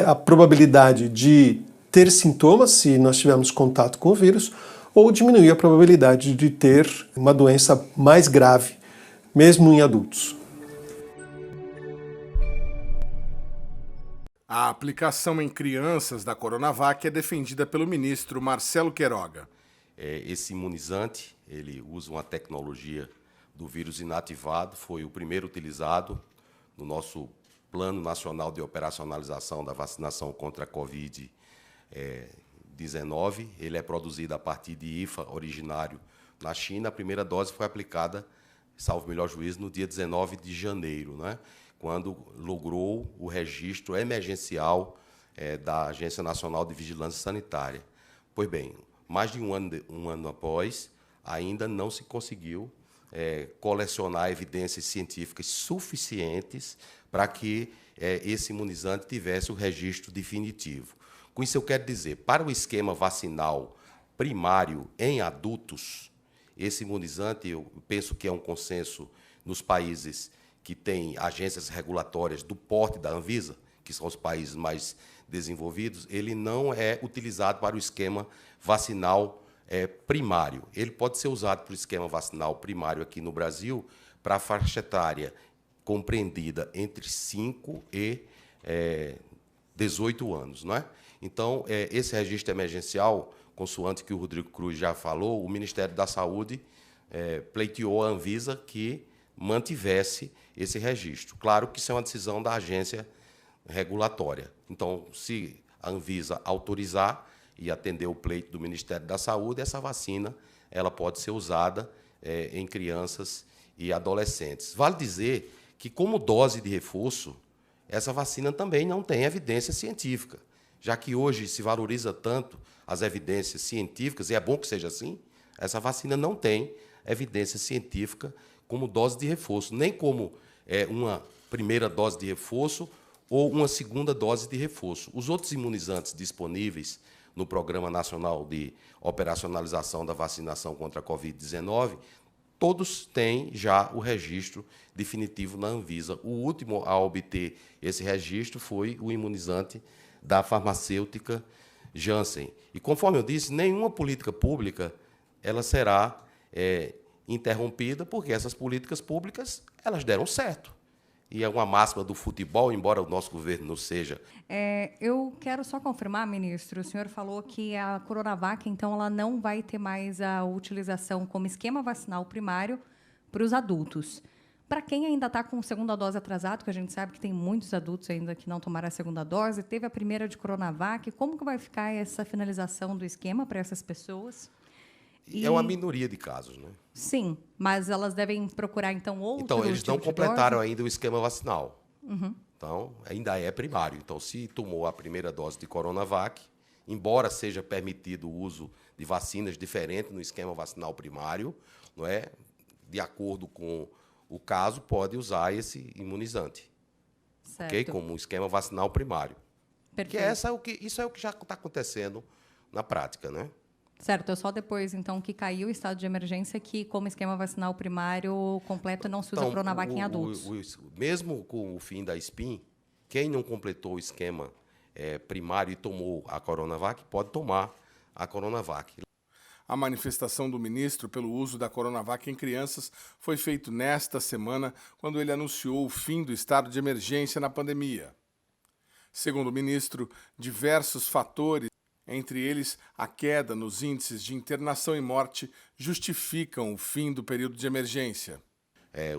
a probabilidade de ter sintomas, se nós tivermos contato com o vírus, ou diminuir a probabilidade de ter uma doença mais grave, mesmo em adultos. A aplicação em crianças da Coronavac é defendida pelo ministro Marcelo Queiroga. Esse imunizante, ele usa uma tecnologia do vírus inativado, foi o primeiro utilizado no nosso Plano Nacional de Operacionalização da Vacinação contra a Covid-19. Ele é produzido a partir de IFA originário na China. A primeira dose foi aplicada, salvo melhor juízo, no dia 19 de janeiro, né? Quando logrou o registro emergencial da Agência Nacional de Vigilância Sanitária. Pois bem, mais de um ano após, ainda não se conseguiu colecionar evidências científicas suficientes para que esse imunizante tivesse o registro definitivo. Com isso eu quero dizer, para o esquema vacinal primário em adultos, esse imunizante, eu penso que é um consenso nos países que têm agências regulatórias do porte da Anvisa, que são os países mais desenvolvidos, ele não é utilizado para o esquema vacinal primário. Ele pode ser usado para o esquema vacinal primário aqui no Brasil, para a faixa etária compreendida entre 5 e 18 anos, não é? Então, esse registro emergencial, consoante que o Rodrigo Cruz já falou, o Ministério da Saúde pleiteou a Anvisa que mantivesse esse registro. Claro que isso é uma decisão da agência regulatória. Então, se a Anvisa autorizar e atender o pleito do Ministério da Saúde, essa vacina ela pode ser usada em crianças e adolescentes. Vale dizer que, como dose de reforço, essa vacina também não tem evidência científica, já que hoje se valoriza tanto as evidências científicas, e é bom que seja assim, essa vacina não tem evidência científica como dose de reforço, nem como uma primeira dose de reforço ou uma segunda dose de reforço. Os outros imunizantes disponíveis no Programa Nacional de Operacionalização da Vacinação contra a Covid-19, todos têm já o registro definitivo na Anvisa. O último a obter esse registro foi o imunizante da farmacêutica Janssen. E, conforme eu disse, nenhuma política pública ela será interrompida, porque essas políticas públicas elas deram certo. E é uma máxima do futebol, embora o nosso governo não seja. Eu quero só confirmar, ministro, o senhor falou que a Coronavac, então, ela não vai ter mais a utilização como esquema vacinal primário para os adultos. Para quem ainda está com segunda dose atrasada, que a gente sabe que tem muitos adultos ainda que não tomaram a segunda dose, teve a primeira de Coronavac, como que vai ficar essa finalização do esquema para essas pessoas? É uma minoria de casos, né? Sim, mas elas devem procurar, então, outro Então, eles não tipo de completaram dose? ainda o esquema vacinal. Uhum. Então, ainda é primário. Então, se tomou a primeira dose de Coronavac, embora seja permitido o uso de vacinas diferentes no esquema vacinal primário, não é? De acordo com o caso, pode usar esse imunizante. Certo. Okay? Como um esquema vacinal primário. Perfeito. Isso é o que já está acontecendo na prática, né? Certo, é só depois, então, que caiu o estado de emergência que, como esquema vacinal primário completo, não se usa Coronavac em adultos. Mesmo com o fim da SPIN, quem não completou o esquema primário e tomou a Coronavac, pode tomar a Coronavac. A manifestação do ministro pelo uso da Coronavac em crianças foi feita nesta semana, quando ele anunciou o fim do estado de emergência na pandemia. Segundo o ministro, diversos fatores, entre eles a queda nos índices de internação e morte, justificam o fim do período de emergência.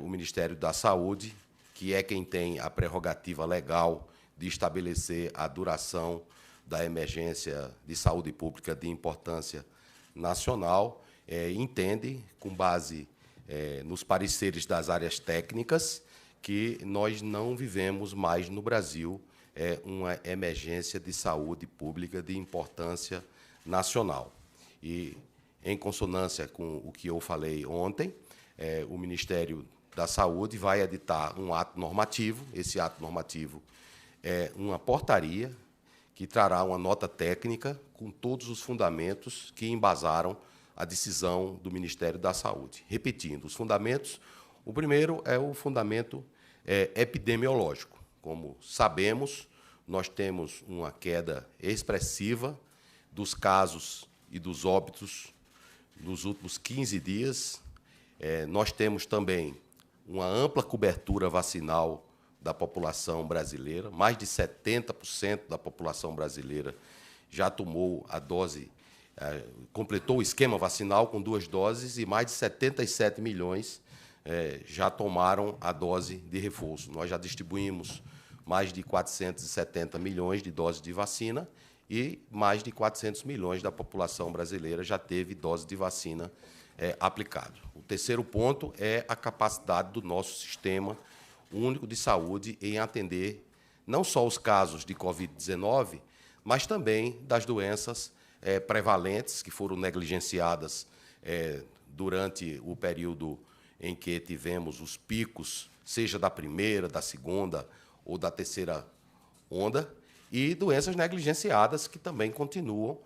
O Ministério da Saúde, que é quem tem a prerrogativa legal de estabelecer a duração da emergência de saúde pública de importância nacional, entende, com base nos pareceres das áreas técnicas, que nós não vivemos mais no Brasil uma emergência de saúde pública de importância nacional. E, em consonância com o que eu falei ontem, o Ministério da Saúde vai editar um ato normativo. Esse ato normativo é uma portaria que trará uma nota técnica com todos os fundamentos que embasaram a decisão do Ministério da Saúde. Repetindo, os fundamentos, o primeiro é o fundamento epidemiológico. Como sabemos, nós temos uma queda expressiva dos casos e dos óbitos nos últimos 15 dias. Nós temos também uma ampla cobertura vacinal da população brasileira. Mais de 70% da população brasileira já tomou a dose, completou o esquema vacinal com 2 doses, e mais de 77 milhões já tomaram a dose de reforço. Nós já distribuímos mais de 470 milhões de doses de vacina e mais de 400 milhões da população brasileira já teve dose de vacina aplicada. O terceiro ponto é a capacidade do nosso sistema único de saúde em atender não só os casos de Covid-19, mas também das doenças prevalentes que foram negligenciadas durante o período em que tivemos os picos, seja da primeira, da segunda ou da terceira onda, e doenças negligenciadas que também continuam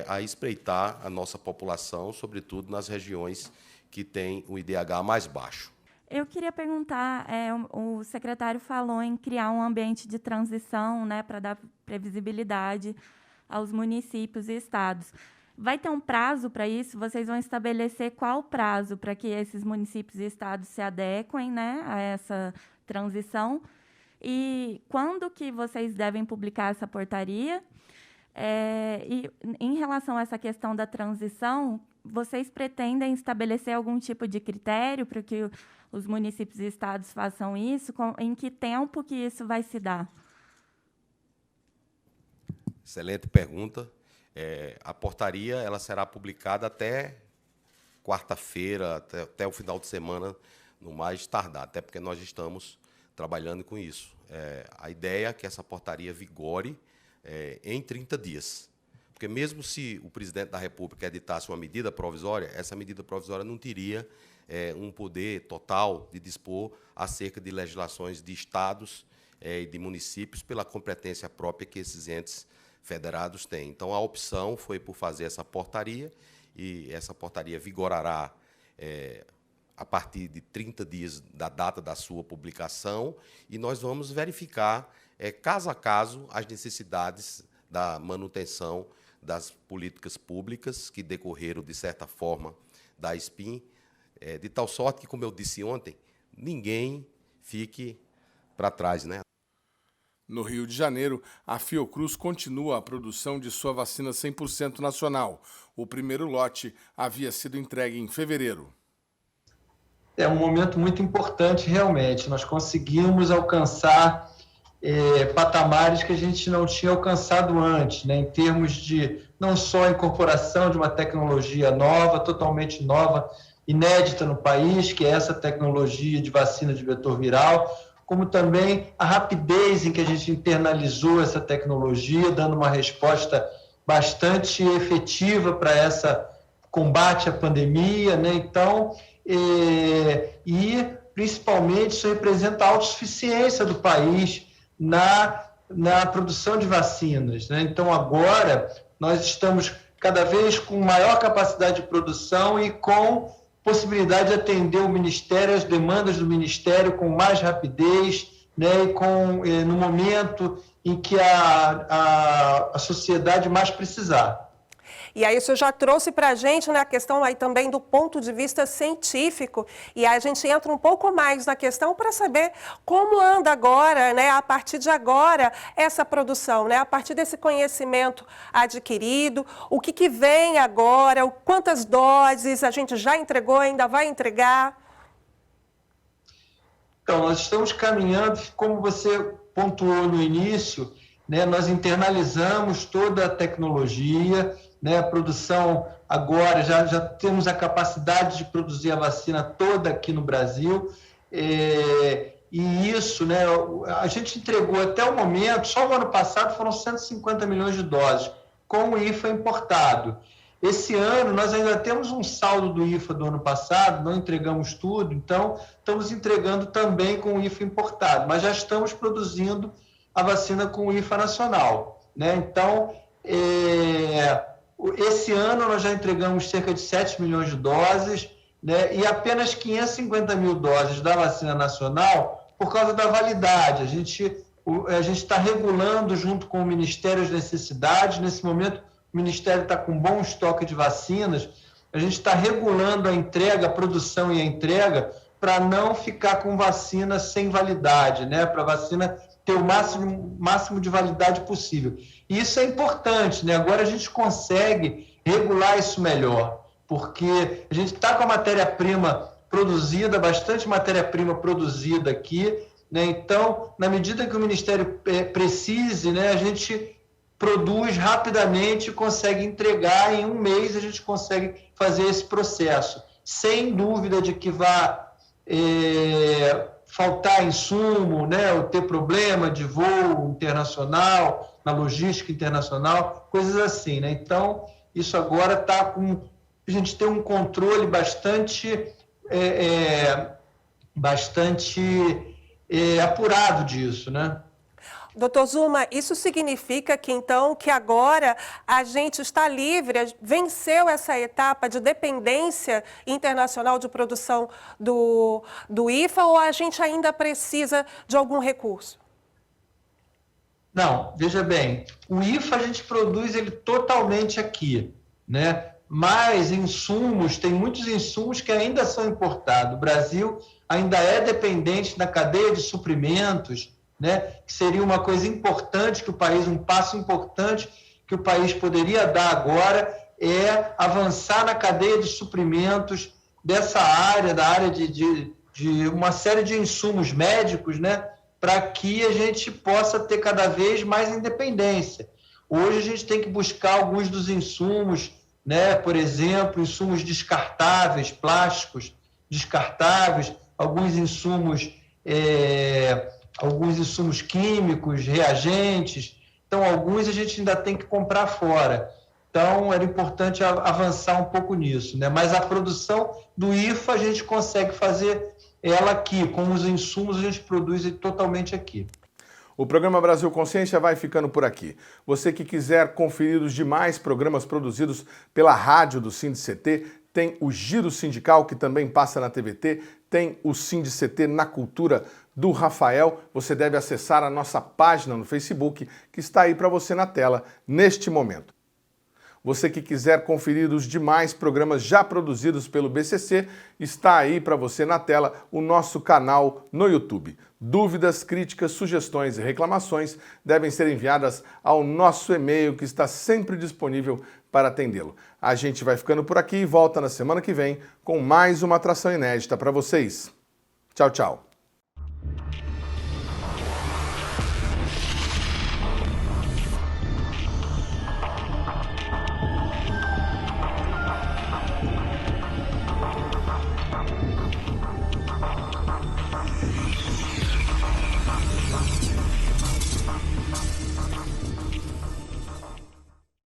a espreitar a nossa população, sobretudo nas regiões que têm o IDH mais baixo. Eu queria perguntar, o secretário falou em criar um ambiente de transição, né, para dar previsibilidade aos municípios e estados. Vai ter um prazo para isso? Vocês vão estabelecer qual o prazo para que esses municípios e estados se adequem, né, a essa transição? E quando que vocês devem publicar essa portaria? E em relação a essa questão da transição, vocês pretendem estabelecer algum tipo de critério para que os municípios e estados façam isso? Em que tempo que isso vai se dar? Excelente pergunta. A portaria ela será publicada até quarta-feira, até o final de semana, no mais tardar, até porque nós estamos trabalhando com isso. A ideia é que essa portaria vigore em 30 dias. Porque mesmo se o presidente da República editasse uma medida provisória, essa medida provisória não teria um poder total de dispor acerca de legislações de estados e de municípios pela competência própria que esses entes federados têm. Então, a opção foi por fazer essa portaria, e essa portaria vigorará a partir de 30 dias da data da sua publicação, e nós vamos verificar, caso a caso, as necessidades da manutenção das políticas públicas que decorreram, de certa forma, da SPIN, de tal sorte que, como eu disse ontem, ninguém fique para trás, né? No Rio de Janeiro, a Fiocruz continua a produção de sua vacina 100% nacional. O primeiro lote havia sido entregue em fevereiro. É um momento muito importante, realmente. Nós conseguimos alcançar patamares que a gente não tinha alcançado antes, né? Em termos de não só a incorporação de uma tecnologia nova, totalmente nova, inédita no país, que é essa tecnologia de vacina de vetor viral, como também a rapidez em que a gente internalizou essa tecnologia, dando uma resposta bastante efetiva para esse combate à pandemia, né? Então, e principalmente isso representa a autossuficiência do país na produção de vacinas, né? Então, agora, nós estamos cada vez com maior capacidade de produção e com possibilidade de atender o Ministério, as demandas do Ministério com mais rapidez, né, e no momento em que a sociedade mais precisar. E aí isso já trouxe para a gente, né, a questão aí também do ponto de vista científico, e aí a gente entra um pouco mais na questão para saber como anda agora, né, a partir de agora, essa produção, né, a partir desse conhecimento adquirido, o que vem agora, quantas doses a gente já entregou, ainda vai entregar? Então, nós estamos caminhando, como você pontuou no início, né, nós internalizamos toda a tecnologia, né, a produção agora, já temos a capacidade de produzir a vacina toda aqui no Brasil, e isso, né, a gente entregou até o momento, só o ano passado foram 150 milhões de doses, com o IFA importado. Esse ano nós ainda temos um saldo do IFA do ano passado, não entregamos tudo, então estamos entregando também com o IFA importado, mas já estamos produzindo a vacina com o IFA nacional, né? Então, esse ano nós já entregamos cerca de 7 milhões de doses, né, e apenas 550 mil doses da vacina nacional por causa da validade. A gente está regulando junto com o Ministério as necessidades. Nesse momento, o Ministério está com bom estoque de vacinas. A gente está regulando a entrega, a produção e a entrega para não ficar com vacina sem validade, né, para a vacina ter o máximo de validade possível. E isso é importante, né? Agora a gente consegue regular isso melhor, porque a gente está com a matéria-prima produzida, bastante matéria-prima produzida aqui, né? Então, na medida que o Ministério precise, né, a gente produz rapidamente e consegue entregar, em um mês a gente consegue fazer esse processo, sem dúvida de que vai faltar insumo, né, ou ter problema de voo internacional, na logística internacional, coisas assim, né? Então, isso agora está com... A gente tem um controle bastante apurado disso, né? Doutor Zuma, isso significa que, então, que agora a gente está livre, venceu essa etapa de dependência internacional de produção do IFA, ou a gente ainda precisa de algum recurso? Não, veja bem, o IFA a gente produz ele totalmente aqui, né? Mas insumos, tem muitos insumos que ainda são importados. O Brasil ainda é dependente da cadeia de suprimentos, né, que seria uma coisa importante que o país, um passo importante que o país poderia dar agora é avançar na cadeia de suprimentos dessa área, da área de uma série de insumos médicos, né, para que a gente possa ter cada vez mais independência. Hoje a gente tem que buscar alguns dos insumos, né, por exemplo, insumos descartáveis, plásticos descartáveis, alguns insumos químicos, reagentes. Então, alguns a gente ainda tem que comprar fora. Então, era importante avançar um pouco nisso, né? Mas a produção do IFA a gente consegue fazer ela aqui. Com os insumos, a gente produz totalmente aqui. O programa Brasil Consciência vai ficando por aqui. Você que quiser conferir os demais programas produzidos pela rádio do SINDICT, tem o Giro Sindical, que também passa na TVT, tem o SINDICT na Cultura do Rafael. Você deve acessar a nossa página no Facebook, que está aí para você na tela neste momento. Você que quiser conferir os demais programas já produzidos pelo BCC, está aí para você na tela o nosso canal no YouTube. Dúvidas, críticas, sugestões e reclamações devem ser enviadas ao nosso e-mail que está sempre disponível para atendê-lo. A gente vai ficando por aqui e volta na semana que vem com mais uma atração inédita para vocês. Tchau, tchau.